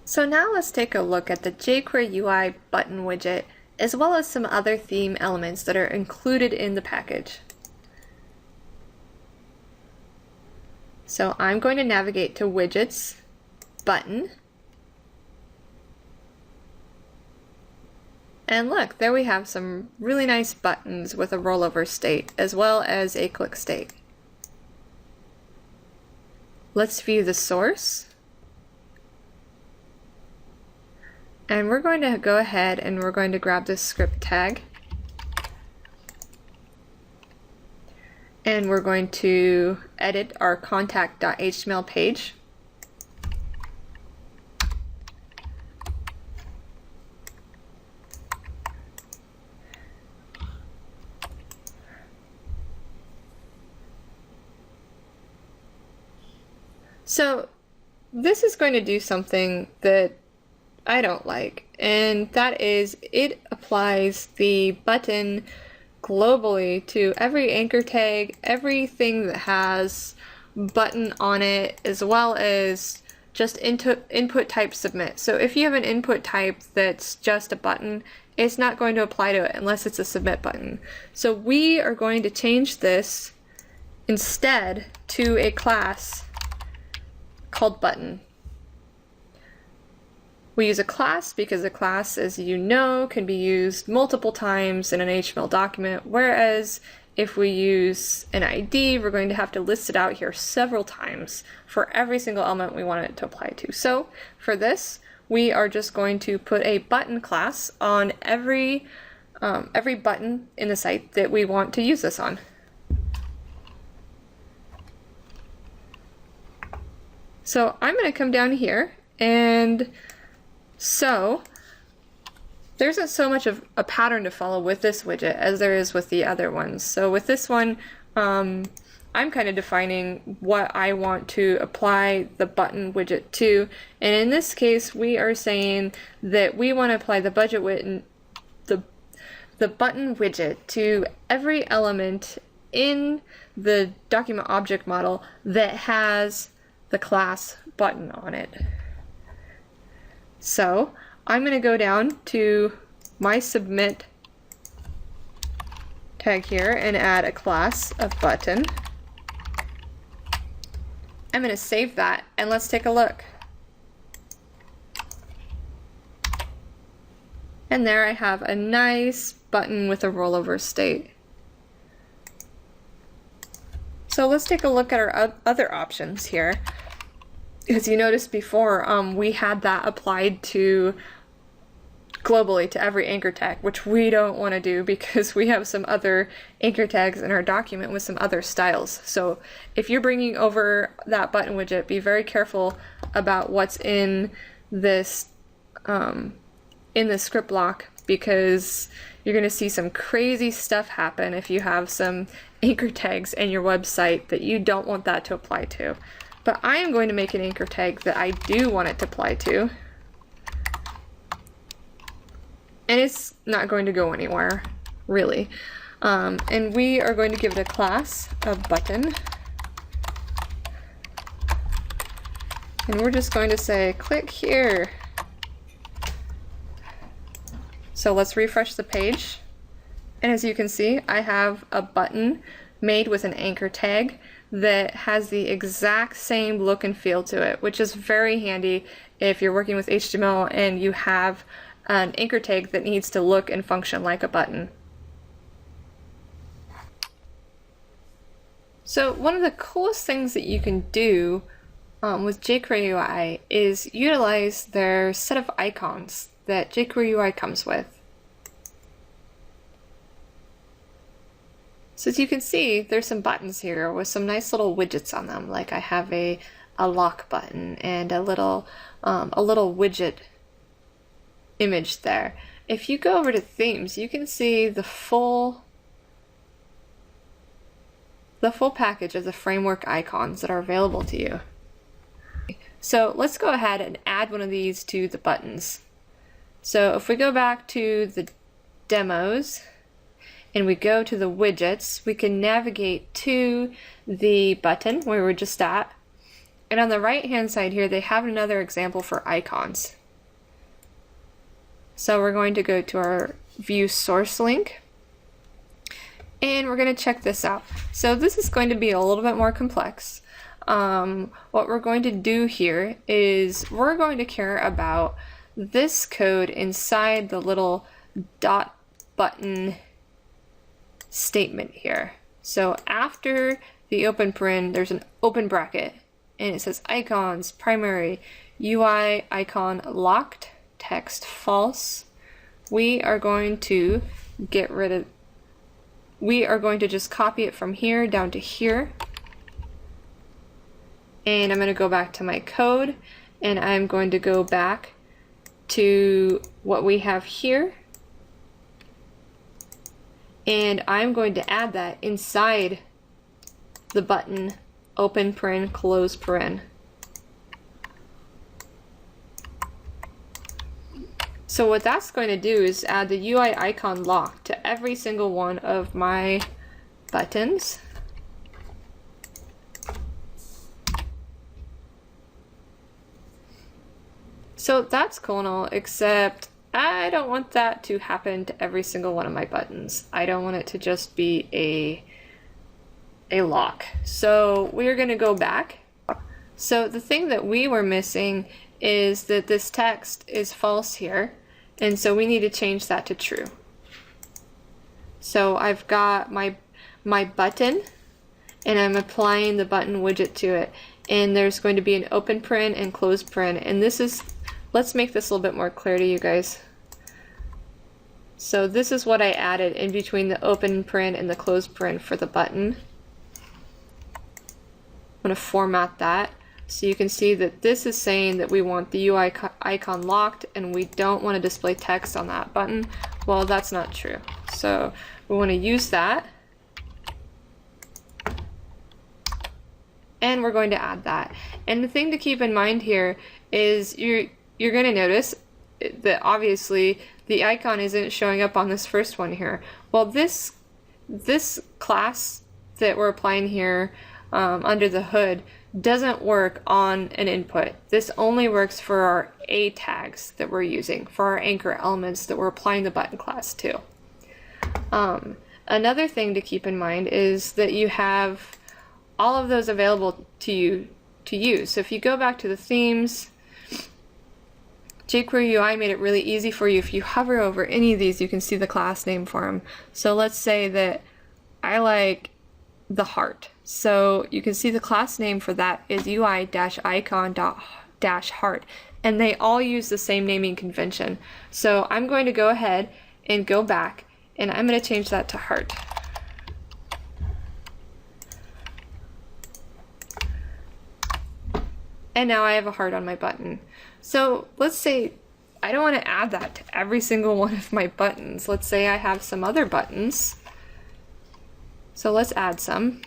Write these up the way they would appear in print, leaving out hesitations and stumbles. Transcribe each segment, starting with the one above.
So now let's take a look at the jQuery UI button widget, as well as some other theme elements that are included in the package. So I'm going to navigate to Widgets, Button, and look, there we have some really nice buttons with a rollover state, as well as a click state. Let's view the source. And we're going to go ahead and we're going to grab this script tag. And we're going to edit our contact.html page. So this is going to do something that I don't like, and that is it applies the button globally to every anchor tag, everything that has button on it, as well as just input type submit. So if you have an input type that's just a button, it's not going to apply to it unless it's a submit button. So we are going to change this instead to a class called button. We use a class because a class, as you know, can be used multiple times in an HTML document, whereas if we use an ID, we're going to have to list it out here several times for every single element we want it to apply to. So for this, we are just going to put a button class on every button in the site that we want to use this on. So I'm going to come down here, and so there isn't so much of a pattern to follow with this widget as there is with the other ones. So with this one, I'm kind of defining what I want to apply the button widget to, and in this case we are saying that we want to apply the button widget to every element in the document object model that has the class button on it. So I'm going to go down to my submit tag here and add a class of button. I'm going to save that, and let's take a look. And there I have a nice button with a rollover state. So let's take a look at our other options here. As you noticed before, we had that applied to globally to every anchor tag, which we don't want to do because we have some other anchor tags in our document with some other styles. So if you're bringing over that button widget, be very careful about what's in this script block, because you're going to see some crazy stuff happen if you have some anchor tags in your website that you don't want that to apply to. But I am going to make an anchor tag that I do want it to apply to. And it's not going to go anywhere, really. And we are going to give it a class of button. And we're just going to say, click here. So let's refresh the page. And as you can see, I have a button made with an anchor tag that has the exact same look and feel to it, which is very handy if you're working with HTML and you have an anchor tag that needs to look and function like a button. So one of the coolest things that you can do with jQuery UI is utilize their set of icons that jQuery UI comes with. So as you can see, there's some buttons here with some nice little widgets on them. Like I have a lock button and a little widget image there. If you go over to themes, you can see the full package of the framework icons that are available to you. So let's go ahead and add one of these to the buttons. So if we go back to the demos and we go to the widgets, we can navigate to the button where we're just at, And on the right hand side here, they have another example for icons. So we're going to go to our view source link, and we're going to check this out. So this is going to be a little bit more complex. What we're going to do here is we're going to care about this code inside the little dot button statement here. So after the open paren, there's an open bracket, and it says icons, primary, UI icon locked, text false. We are going to just copy it from here down to here. And I'm going to go back to my code, and I'm going to go back to what we have here. And I'm going to add that inside the button open paren, close paren. So what that's going to do is add the UI icon lock to every single one of my buttons. So that's cool and all, except I don't want that to happen to every single one of my buttons. I don't want it to just be a lock. So we're going to go back. So the thing that we were missing is that this text is false here, and so we need to change that to true. So I've got my button, and I'm applying the button widget to it, and there's going to be an open paren and close paren, and this is, let's make this a little bit more clear to you guys. So this is what I added in between the open paren and the close paren for the button. I'm going to format that so you can see that this is saying that we want the UI icon locked and we don't want to display text on that button. Well, that's not true. So we want to use that, and we're going to add that. And the thing to keep in mind here is you're going to notice that obviously the icon isn't showing up on this first one here. Well, this class that we're applying here under the hood doesn't work on an input. This only works for our A tags that we're using, for our anchor elements that we're applying the button class to. Another thing to keep in mind is that you have all of those available to you to use. So if you go back to the themes, jQuery UI made it really easy for you. If you hover over any of these, you can see the class name for them. So let's say that I like the heart. So you can see the class name for that is UI-icon.-heart, and they all use the same naming convention. So I'm going to go ahead and go back, and I'm going to change that to heart. And now I have a heart on my button. So let's say I don't want to add that to every single one of my buttons. Let's say I have some other buttons. So let's add some.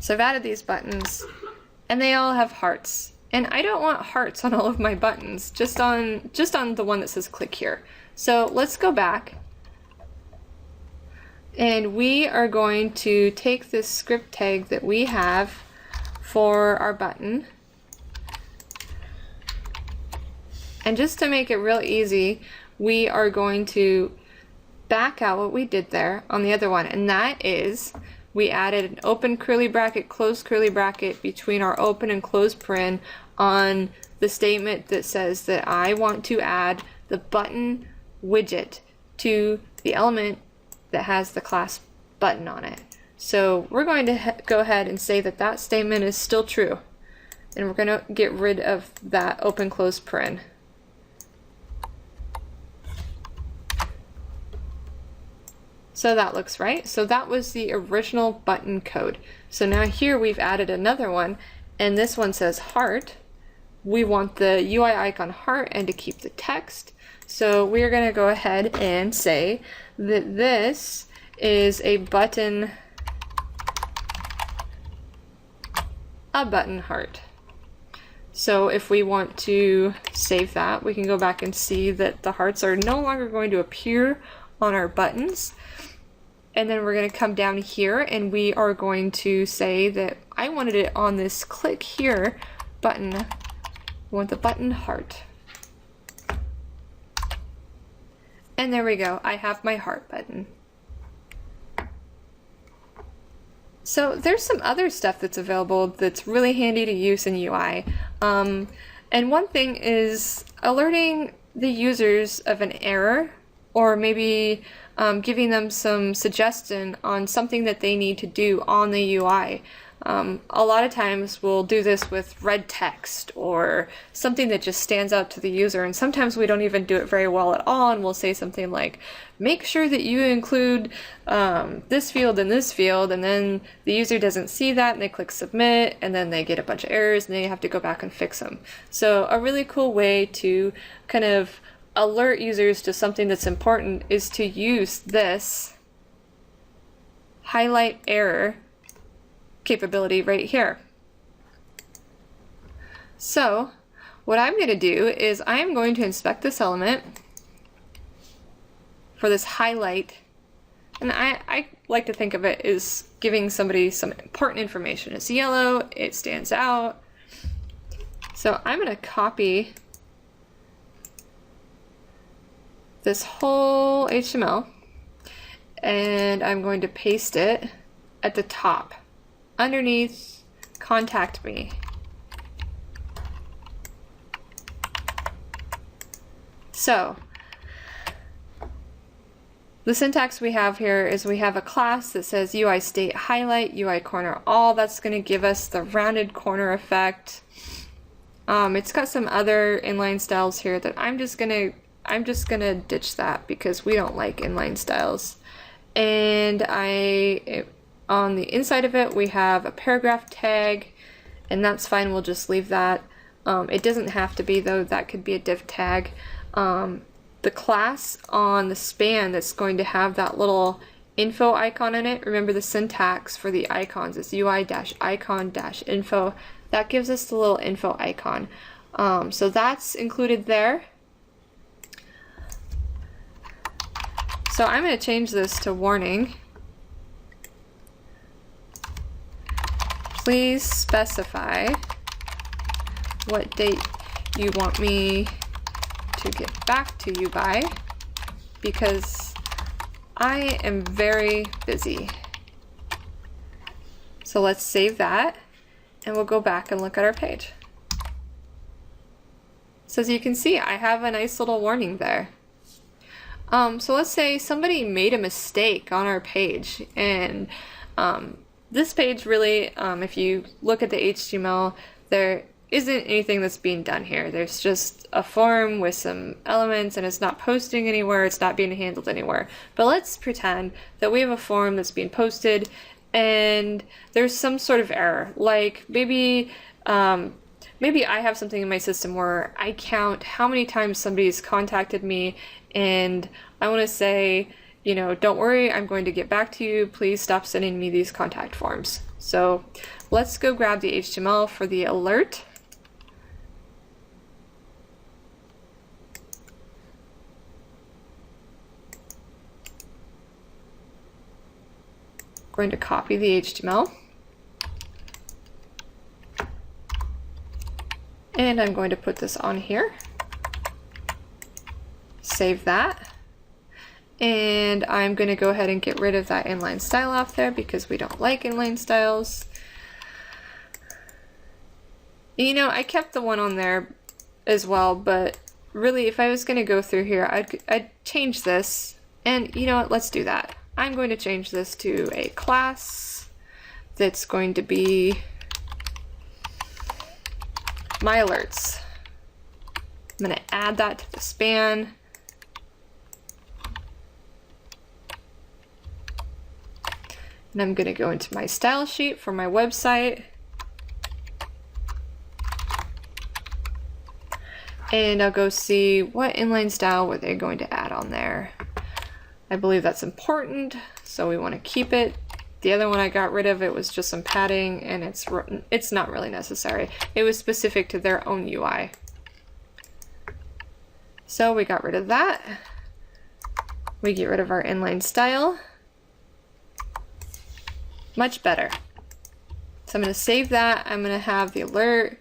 So I've added these buttons, and they all have hearts. And I don't want hearts on all of my buttons, just on the one that says click here. So let's go back, and we are going to take this script tag that we have for our button, and just to make it real easy, we are going to back out what we did there on the other one, and that is we added an open curly bracket, closed curly bracket between our open and closed paren on the statement that says that I want to add the button widget to the element that has the class button on it. So we're going to go ahead and say that that statement is still true, and we're going to get rid of that open closed paren. So that looks right. So that was the original button code. So now here we've added another one, and this one says heart. We want the UI icon heart and to keep the text. So we're going to go ahead and say that this is a button heart. So if we want to save that, we can go back and see that the hearts are no longer going to appear on our buttons. And then we're going to come down here and we are going to say that I wanted it on this click here button. I want the button heart. And there we go. I have my heart button. So there's some other stuff that's available that's really handy to use in UI. And one thing is alerting the users of an error, or maybe giving them some suggestion on something that they need to do on the UI. A lot of times we'll do this with red text or something that just stands out to the user, and sometimes we don't even do it very well at all, and we'll say something like, make sure that you include this field and this field, and then the user doesn't see that and they click submit and then they get a bunch of errors and they have to go back and fix them. So a really cool way to kind of alert users to something that's important is to use this highlight error capability right here. So what I'm going to do is I'm going to inspect this element for this highlight, and I like to think of it as giving somebody some important information. It's yellow, it stands out. So I'm going to copy this whole HTML and I'm going to paste it at the top underneath contact me. So the syntax we have here is we have a class that says UI state highlight, UI corner all. That's going to give us the rounded corner effect. It's got some other inline styles here that I'm just gonna ditch that because we don't like inline styles. And on the inside of it we have a paragraph tag, and that's fine, we'll just leave that. It doesn't have to be though, that could be a div tag. The class on the span that's going to have that little info icon in it, remember the syntax for the icons is UI-icon-info. That gives us the little info icon. So that's included there. So I'm going to change this to warning. Please specify what date you want me to get back to you by, because I am very busy. So let's save that and we'll go back and look at our page. So as you can see, I have a nice little warning there. So let's say somebody made a mistake on our page, and this page really, if you look at the HTML, there isn't anything that's being done here. There's just a form with some elements and it's not posting anywhere, it's not being handled anywhere. But let's pretend that we have a form that's being posted and there's some sort of error. Like maybe I have something in my system where I count how many times somebody's contacted me, and I want to say, you know, don't worry, I'm going to get back to you. Please stop sending me these contact forms. So let's go grab the HTML for the alert. Going to copy the HTML. And I'm going to put this on here. Save that. And I'm going to go ahead and get rid of that inline style off there because we don't like inline styles. You know, I kept the one on there as well, but really if I was going to go through here, I'd change this. And you know what, let's do that. I'm going to change this to a class that's going to be my alerts. I'm going to add that to the span. And I'm going to go into my style sheet for my website. And I'll go see what inline style were they going to add on there. I believe that's important, so we want to keep it. The other one I got rid of, it was just some padding, and it's not really necessary. It was specific to their own UI. So we got rid of that. We get rid of our inline style. Much better. So I'm going to save that. I'm going to have the alert.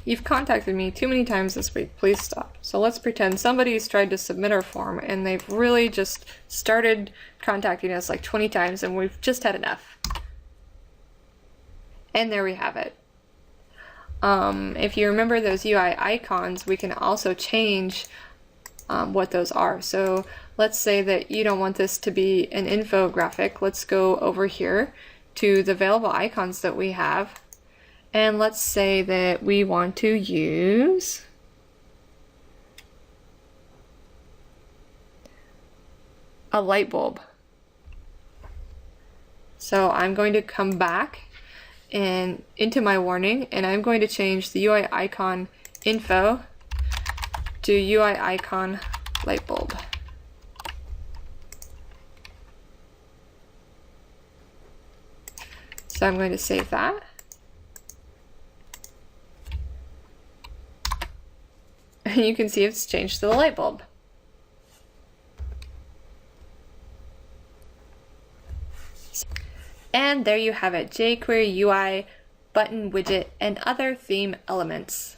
You've contacted me too many times this week. Please stop. So let's pretend somebody's tried to submit our form and they've really just started contacting us like 20 times and we've just had enough. And there we have it. If you remember those UI icons, we can also change what those are. So let's say that you don't want this to be an infographic. Let's go over here to the available icons that we have. And let's say that we want to use a light bulb. So I'm going to come back and into my warning, and I'm going to change the UI icon info to UI icon light bulb. So I'm going to save that. And you can see it's changed to the light bulb. And there you have it, jQuery UI, button widget, and other theme elements.